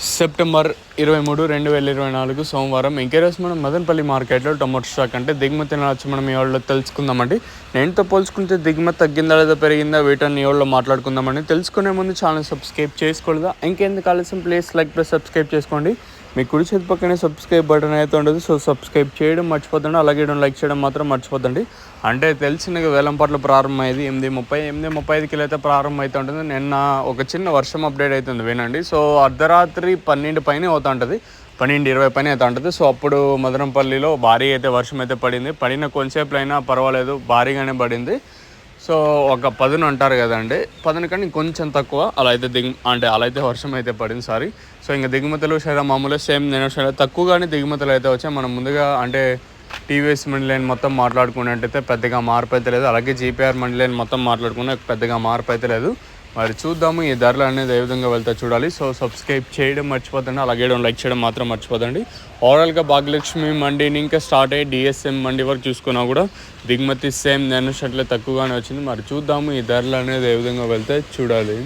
September 23, 2024 సోమవారం. ఇంకేరోజు మనం మదనపల్లి మార్కెట్లో టొమాటో స్టాక్ అంటే దిగుమతి వచ్చి మనం ఈ వాళ్ళలో తెలుసుకుందామండి. నేనుతో పోల్చుకుంటే దిగుమతి తగ్గిందా లేదా పెరిగిందా వీటన్ని ఈ వాళ్ళలో మాట్లాడుకుందామండి. తెలుసుకునే ముందు ఛానల్ సబ్స్క్రైబ్ చేసుకోలేదా? ఇంకెందుకు ఆలస్యం, ప్లీజ్ లైక్ ప్లస్ సబ్స్క్రైబ్ చేసుకోండి. మీ కుడి చేతి పక్కనే సబ్స్క్రైబ్ బటన్ అయితే ఉండదు, సో సబ్స్క్రైబ్ చేయడం మర్చిపోద్దండి. అలాగే లైక్ చేయడం మాత్రం మర్చిపోద్దండి. అంటే తెలిసిన వేలంపాట్లు ప్రారంభమైంది 8:35 అయితే ప్రారంభం అయితే ఉంటుంది. నిన్న ఒక చిన్న వర్షం అప్డేట్ అవుతుంది వినండి. సో అర్ధరాత్రి 12 పైన అవుతూ ఉంటుంది, 12:20 పైన అవుతూ ఉంటుంది. సో అప్పుడు మదనపల్లిలో భారీ అయితే వర్షం అయితే పడిన కొంచెంసేపు అయినా పర్వాలేదు, భారీగానే పడింది. సో ఒక 10 అంటారు కదండి, 10 కానీ కొంచెం తక్కువ అలా అయితే అలా అయితే వర్షం అయితే పడింది. సో ఇంకా దిగుమతులు మామూలుగా సేమ్ నేను తక్కువగానే దిగుమతులు అయితే వచ్చాయి. మనం ముందుగా అంటే టీవీఎస్ మండి లైన్ మొత్తం మాట్లాడుకున్నట్టయితే పెద్దగా మార్పు అయితే లేదు. అలాగే జీపీఆర్ మండి లైన్ మొత్తం మాట్లాడుకున్న పెద్దగా మార్పు అయితే లేదు. మరి చూద్దాము ఈ ధరలు అనేది ఏ విధంగా వెళ్తే చూడాలి. సో సబ్స్క్రైబ్ చేయడం మర్చిపోతండి, అలాగే లైక్ చేయడం మాత్రం మర్చిపోతండి. ఓవరాల్గా భాగ్యలక్ష్మి మండిని ఇంకా స్టార్ట్ అయ్యి డిఎస్ఎం మండి వరకు చూసుకున్నా కూడా దిగుమతి సేమ్ నేను తక్కువగానే వచ్చింది. మరి చూద్దాము ఈ ధరలు అనేది ఏ విధంగా వెళ్తే చూడాలి.